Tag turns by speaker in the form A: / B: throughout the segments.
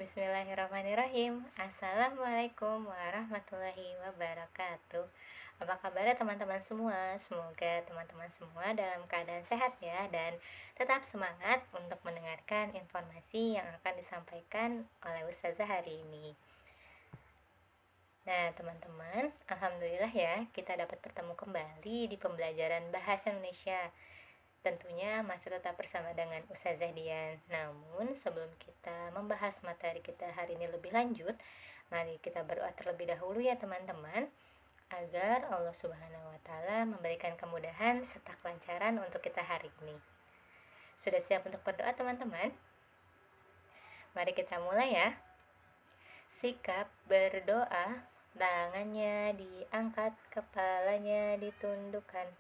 A: Bismillahirrahmanirrahim. Assalamualaikum warahmatullahi wabarakatuh. Apa kabar teman-teman semua? Semoga teman-teman semua dalam keadaan sehat ya, dan tetap semangat untuk mendengarkan informasi yang akan disampaikan oleh Ustazah hari ini. Nah teman-teman, alhamdulillah ya, kita dapat bertemu kembali di pembelajaran Bahasa Indonesia. Tentunya masih tetap bersama dengan Ustazah Dian. Namun sebelum kita membahas materi kita hari ini lebih lanjut, mari kita berdoa terlebih dahulu ya teman-teman, agar Allah Subhanahu wa Ta'ala memberikan kemudahan serta kelancaran untuk kita hari ini. Sudah siap untuk berdoa teman-teman? Mari kita mulai ya. Sikap berdoa, tangannya diangkat, kepalanya ditundukkan.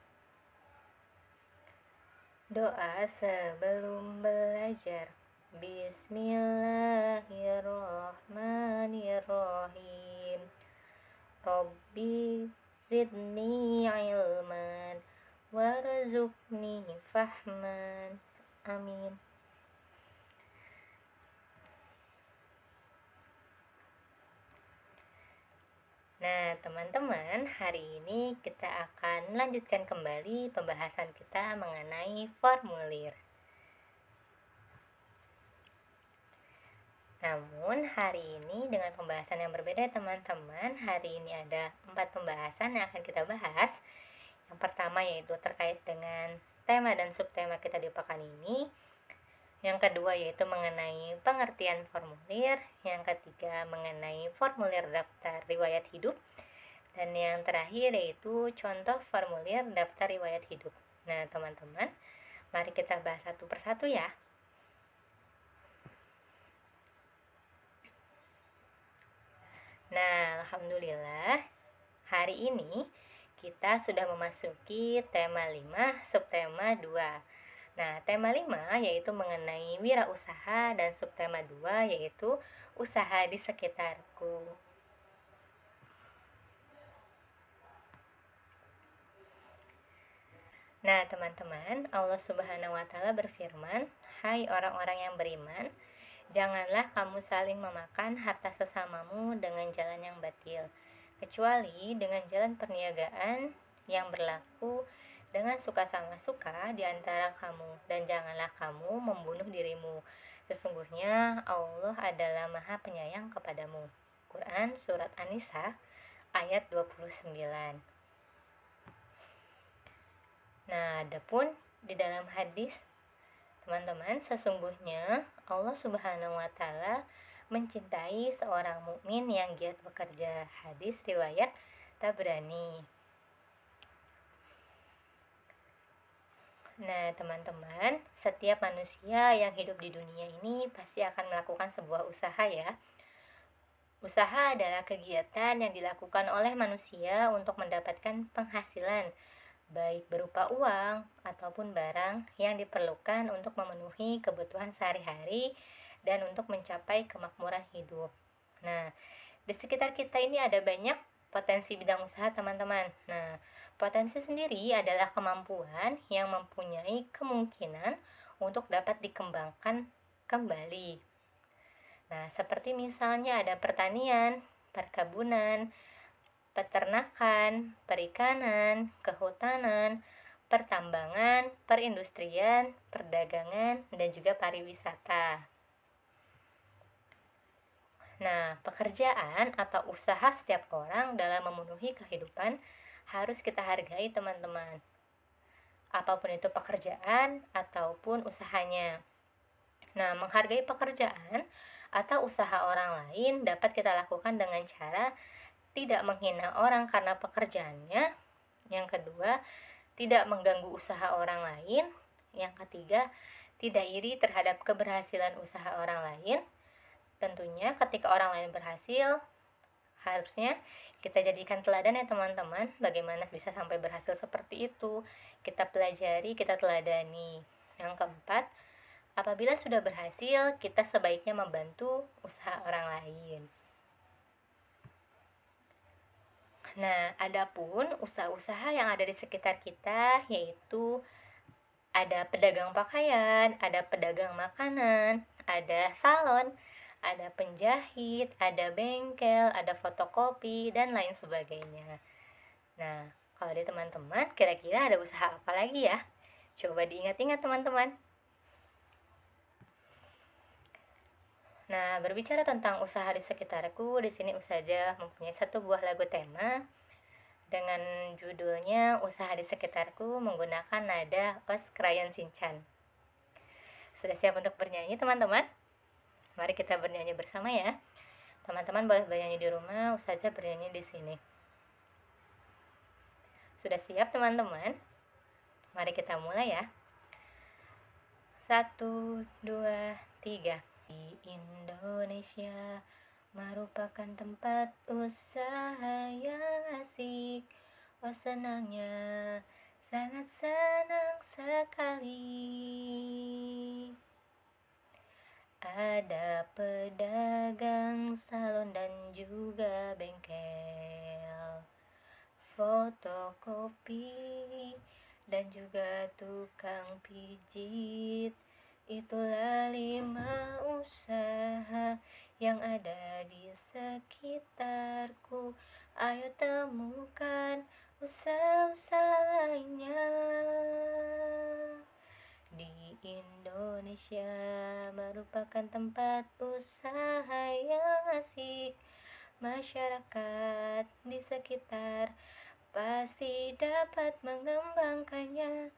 A: Doa sebelum belajar. Bismillahirrahmanirrahim. Rabbi zidni ilman warzuqni fahman. Amin. Nah, teman-teman, hari ini kita akan melanjutkan kembali pembahasan kita mengenai formulir. Namun, hari ini dengan pembahasan yang berbeda, teman-teman. Hari ini ada 4 pembahasan yang akan kita bahas. Yang pertama yaitu terkait dengan tema dan subtema kita di pekan ini. Yang kedua yaitu mengenai pengertian formulir. Yang ketiga mengenai formulir daftar riwayat hidup. Dan yang terakhir yaitu contoh formulir daftar riwayat hidup. Nah teman-teman, mari kita bahas satu persatu ya. Nah alhamdulillah, hari ini kita sudah memasuki tema 5, subtema 2. Nah, tema 5 yaitu mengenai wirausaha dan subtema 2 yaitu usaha di sekitarku. Nah, teman-teman, Allah Subhanahu wa Ta'ala berfirman, "Hai orang-orang yang beriman, janganlah kamu saling memakan harta sesamamu dengan jalan yang batil, kecuali dengan jalan perniagaan yang berlaku dengan suka sama suka di antara kamu, dan janganlah kamu membunuh dirimu. Sesungguhnya Allah adalah Maha Penyayang kepadamu." Quran Surat An-Nisa ayat 29. Nah, adapun di dalam hadis, teman-teman, sesungguhnya Allah Subhanahu wa Ta'ala mencintai seorang mukmin yang giat bekerja. Hadis riwayat Tabrani. Nah, teman-teman, setiap manusia yang hidup di dunia ini pasti akan melakukan sebuah usaha ya. Usaha adalah kegiatan yang dilakukan oleh manusia untuk mendapatkan penghasilan, baik berupa uang ataupun barang yang diperlukan untuk memenuhi kebutuhan sehari-hari dan untuk mencapai kemakmuran hidup. Nah, di sekitar kita ini ada banyak potensi bidang usaha, teman-teman. Nah, potensi sendiri adalah kemampuan yang mempunyai kemungkinan untuk dapat dikembangkan kembali. Nah, seperti misalnya ada pertanian, perkebunan, peternakan, perikanan, kehutanan, pertambangan, perindustrian, perdagangan, dan juga pariwisata. Nah, pekerjaan atau usaha setiap orang dalam memenuhi kehidupan harus kita hargai, teman-teman. Apapun itu pekerjaan ataupun usahanya. Nah, menghargai pekerjaan atau usaha orang lain dapat kita lakukan dengan cara tidak menghina orang karena pekerjaannya. Yang kedua, tidak mengganggu usaha orang lain. Yang ketiga, tidak iri terhadap keberhasilan usaha orang lain. Tentunya ketika orang lain berhasil, harusnya kita jadikan teladan ya teman-teman, bagaimana bisa sampai berhasil seperti itu. Kita pelajari, kita teladani. Yang keempat, apabila sudah berhasil, kita sebaiknya membantu usaha orang lain. Nah, adapun usaha-usaha yang ada di sekitar kita yaitu ada pedagang pakaian, ada pedagang makanan, ada salon, ada penjahit, ada bengkel, ada fotokopi, dan lain sebagainya. Nah, kalau di teman-teman, kira-kira ada usaha apa lagi ya? Coba diingat-ingat teman-teman. Nah, berbicara tentang usaha di sekitarku, di sini Ustazah mempunyai satu buah lagu tema dengan judulnya Usaha di Sekitarku menggunakan nada Os Krayon Shinchan. Sudah siap untuk bernyanyi teman-teman? Mari kita bernyanyi bersama ya. Teman-teman boleh bernyanyi di rumah, Ustazah bernyanyi di sini. Sudah siap teman-teman? Mari kita mulai ya. 1, 2, 3. Di Indonesia merupakan tempat usaha yang asik. Oh senangnya, sangat senang sekali. Ada pedagang salon dan juga bengkel, fotokopi, dan juga tukang pijit. Itulah 5 usaha yang ada di sekitarku. Ayo temukan usaha-usaha lainnya. Di Indonesia merupakan tempat usaha yang asik. Masyarakat di sekitar pasti dapat mengembangkannya.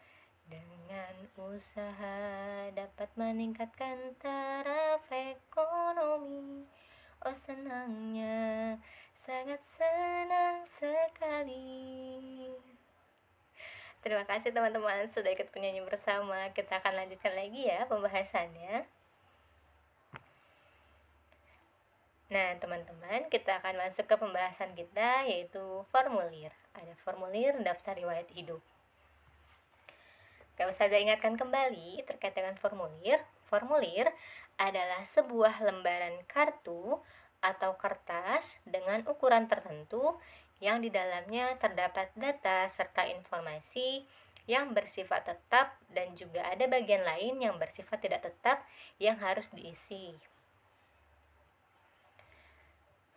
A: Dengan usaha dapat meningkatkan taraf ekonomi. Oh senangnya, sangat senang sekali. Terima kasih teman-teman sudah ikut bernyanyi bersama. Kita akan lanjutkan lagi ya pembahasannya. Nah teman-teman, kita akan masuk ke pembahasan kita, yaitu formulir. Ada formulir daftar riwayat hidup. Gak usah ingatkan kembali terkait dengan formulir. Formulir adalah sebuah lembaran kartu atau kertas dengan ukuran tertentu yang di dalamnya terdapat data serta informasi yang bersifat tetap dan juga ada bagian lain yang bersifat tidak tetap yang harus diisi.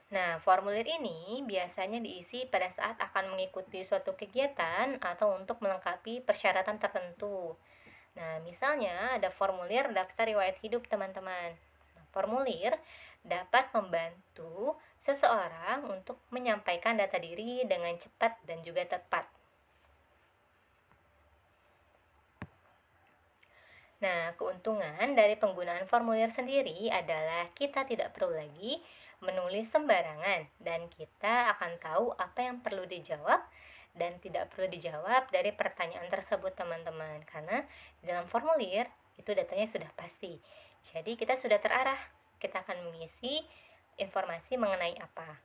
A: Nah, formulir ini biasanya diisi pada saat akan mengikuti suatu kegiatan atau untuk melengkapi persyaratan tertentu. Nah, misalnya ada formulir daftar riwayat hidup teman-teman. Nah, formulir dapat membantu seseorang untuk menyampaikan data diri dengan cepat dan juga tepat. Nah, keuntungan dari penggunaan formulir sendiri adalah kita tidak perlu lagi menulis sembarangan dan kita akan tahu apa yang perlu dijawab dan tidak perlu dijawab dari pertanyaan tersebut teman-teman, karena dalam formulir itu datanya sudah pasti. Jadi kita sudah terarah, kita akan mengisi informasi mengenai apa.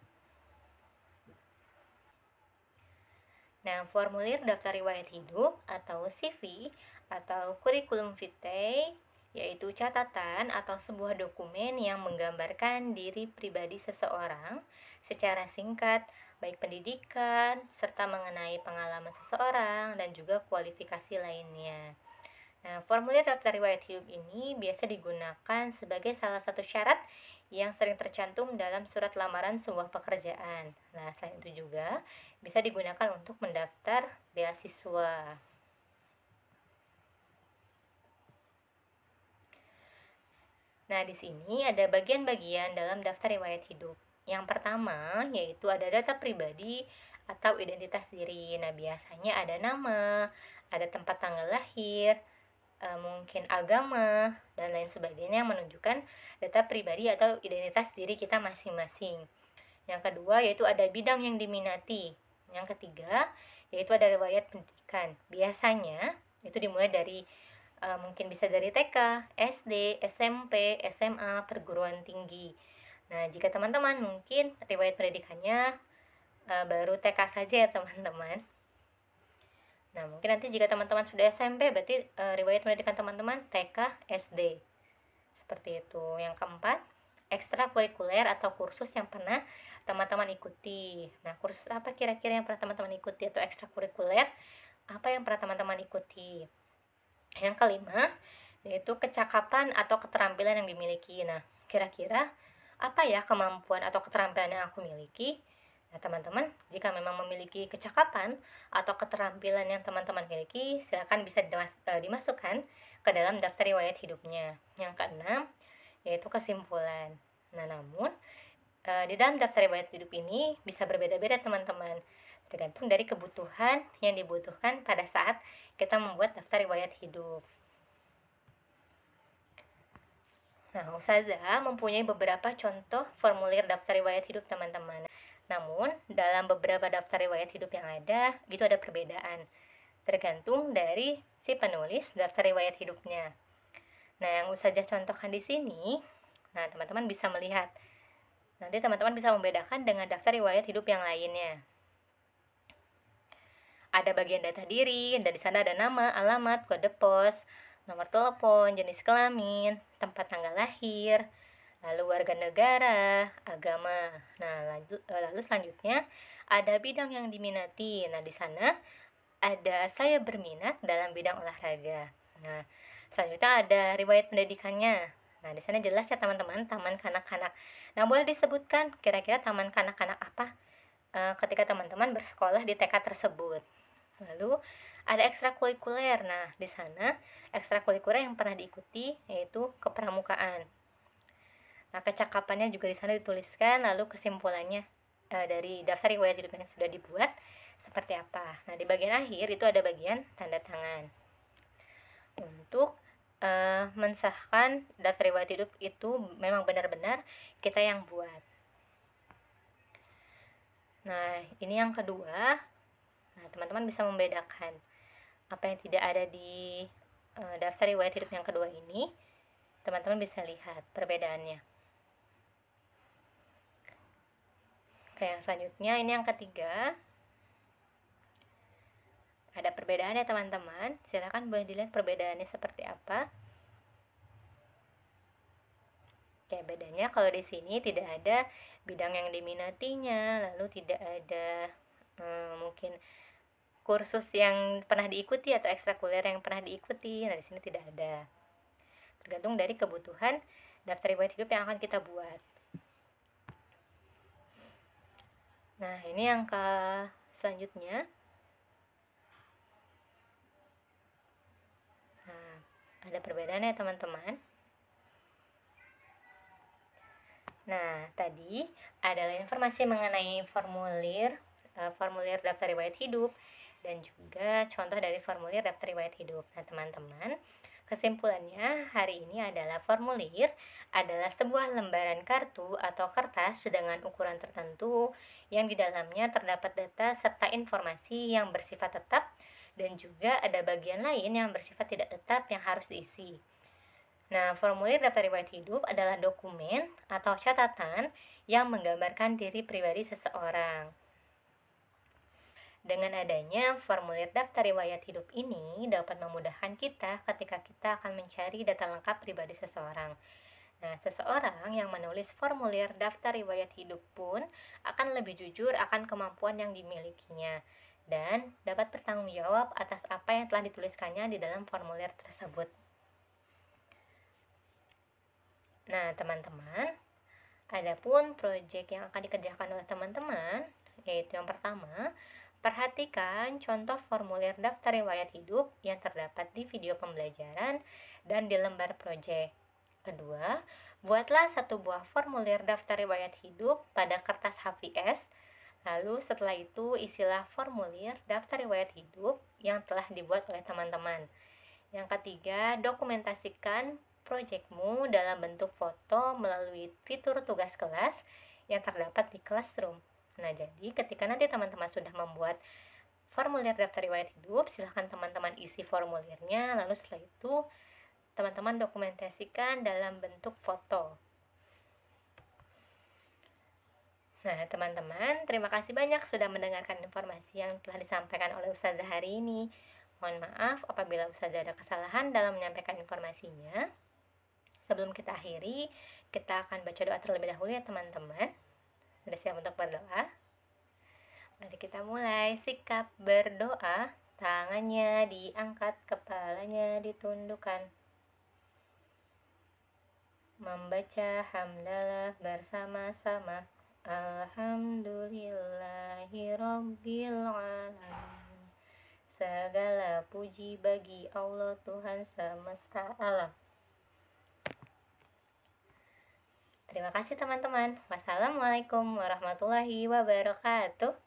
A: Nah, formulir daftar riwayat hidup atau CV atau kurikulum vitae yaitu catatan atau sebuah dokumen yang menggambarkan diri pribadi seseorang secara singkat, baik pendidikan, serta mengenai pengalaman seseorang dan juga kualifikasi lainnya. Nah, formulir daftar riwayat hidup ini biasa digunakan sebagai salah satu syarat yang sering tercantum dalam surat lamaran sebuah pekerjaan. Nah, selain itu juga bisa digunakan untuk mendaftar beasiswa. Nah, di sini ada bagian-bagian dalam daftar riwayat hidup. Yang pertama, yaitu ada data pribadi atau identitas diri. Nah, biasanya ada nama, ada tempat tanggal lahir, mungkin agama, dan lain sebagainya yang menunjukkan data pribadi atau identitas diri kita masing-masing. Yang kedua, yaitu ada bidang yang diminati. Yang ketiga, yaitu ada riwayat pendidikan. Biasanya, itu dimulai dari mungkin bisa dari TK, SD, SMP, SMA, perguruan tinggi. Nah, jika teman-teman mungkin riwayat pendidikannya baru TK saja ya teman-teman. Nah, mungkin nanti jika teman-teman sudah SMP, berarti riwayat pendidikan teman-teman TK, SD. Seperti itu. Yang keempat, ekstrakurikuler atau kursus yang pernah teman-teman ikuti. Nah, kursus apa kira-kira yang pernah teman-teman ikuti atau ekstrakurikuler? Apa yang pernah teman-teman ikuti? Yang kelima, yaitu kecakapan atau keterampilan yang dimiliki. Nah, kira-kira apa ya kemampuan atau keterampilan yang aku miliki? Nah, teman-teman, jika memang memiliki kecakapan atau keterampilan yang teman-teman miliki, silakan bisa dimasukkan ke dalam daftar riwayat hidupnya. Yang keenam, yaitu kesimpulan. Nah, namun di dalam daftar riwayat hidup ini bisa berbeda-beda teman-teman, tergantung dari kebutuhan yang dibutuhkan pada saat kita membuat daftar riwayat hidup. Nah, Ustazah mempunyai beberapa contoh formulir daftar riwayat hidup teman-teman. Namun, dalam beberapa daftar riwayat hidup yang ada, itu ada perbedaan. Tergantung dari si penulis daftar riwayat hidupnya. Nah, yang Ustazah contohkan di sini, nah teman-teman bisa melihat. Nanti teman-teman bisa membedakan dengan daftar riwayat hidup yang lainnya. Ada bagian data diri, dan di sana ada nama, alamat, kode pos, nomor telepon, jenis kelamin, tempat tanggal lahir, lalu warga negara, agama. Nah, lalu selanjutnya ada bidang yang diminati. Nah, di sana ada saya berminat dalam bidang olahraga. Nah, selanjutnya ada riwayat pendidikannya. Nah, di sana jelas ya teman-teman, taman kanak-kanak. Nah, boleh disebutkan kira-kira taman kanak-kanak apa ketika teman-teman bersekolah di TK tersebut. Lalu ada ekstrakurikuler. Nah, di sana ekstrakurikuler yang pernah diikuti yaitu kepramukaan. Nah, kecakapannya juga di sana dituliskan, lalu kesimpulannya dari daftar riwayat hidup yang sudah dibuat seperti apa. Nah, di bagian akhir itu ada bagian tanda tangan. Untuk mensahkan daftar riwayat hidup itu memang benar-benar kita yang buat. Nah, ini yang kedua. Nah, teman-teman bisa membedakan apa yang tidak ada di daftar riwayat hidup yang kedua ini. Teman-teman bisa lihat perbedaannya. Oke, yang selanjutnya ini yang ketiga. Ada perbedaan ya teman-teman. Silakan boleh dilihat perbedaannya seperti apa. Oke, bedanya kalau di sini tidak ada bidang yang diminatinya, lalu tidak ada mungkin kursus yang pernah diikuti atau ekstrakurikuler yang pernah diikuti. Nah, di sini tidak ada. Tergantung dari kebutuhan daftar riwayat hidup yang akan kita buat. Nah, ini yang selanjutnya. Nah, ada perbedaannya teman-teman. Nah, tadi adalah informasi mengenai formulir daftar riwayat hidup dan juga contoh dari formulir daftar riwayat hidup. Nah, teman-teman, kesimpulannya hari ini adalah formulir adalah sebuah lembaran kartu atau kertas dengan ukuran tertentu yang di dalamnya terdapat data serta informasi yang bersifat tetap dan juga ada bagian lain yang bersifat tidak tetap yang harus diisi. Nah, formulir daftar riwayat hidup adalah dokumen atau catatan yang menggambarkan diri pribadi seseorang. Dengan adanya formulir daftar riwayat hidup ini dapat memudahkan kita ketika kita akan mencari data lengkap pribadi seseorang. Nah, seseorang yang menulis formulir daftar riwayat hidup pun akan lebih jujur akan kemampuan yang dimilikinya dan dapat bertanggung jawab atas apa yang telah dituliskannya di dalam formulir tersebut. Nah, teman-teman, adapun proyek yang akan dikerjakan oleh teman-teman, yaitu yang pertama, perhatikan contoh formulir daftar riwayat hidup yang terdapat di video pembelajaran dan di lembar proyek. Kedua, buatlah satu buah formulir daftar riwayat hidup pada kertas HVS. Lalu setelah itu isilah formulir daftar riwayat hidup yang telah dibuat oleh teman-teman. Yang ketiga, dokumentasikan proyekmu dalam bentuk foto melalui fitur tugas kelas yang terdapat di Classroom. Nah, jadi ketika nanti teman-teman sudah membuat formulir daftar riwayat hidup, silahkan teman-teman isi formulirnya, lalu setelah itu teman-teman dokumentasikan dalam bentuk foto. Nah, teman-teman, terima kasih banyak sudah mendengarkan informasi yang telah disampaikan oleh Ustazah hari ini. Mohon maaf apabila Ustazah ada kesalahan dalam menyampaikan informasinya. Sebelum kita akhiri, kita akan baca doa terlebih dahulu ya teman-teman. Sudah siap untuk berdoa? Mari kita mulai. Sikap berdoa, tangannya diangkat, kepalanya ditundukkan. membaca hamdalah bersama-sama. Alhamdulillahirabbil alamin. Segala puji bagi Allah Tuhan semesta alam. Terima kasih teman-teman. Wassalamualaikum warahmatullahi wabarakatuh.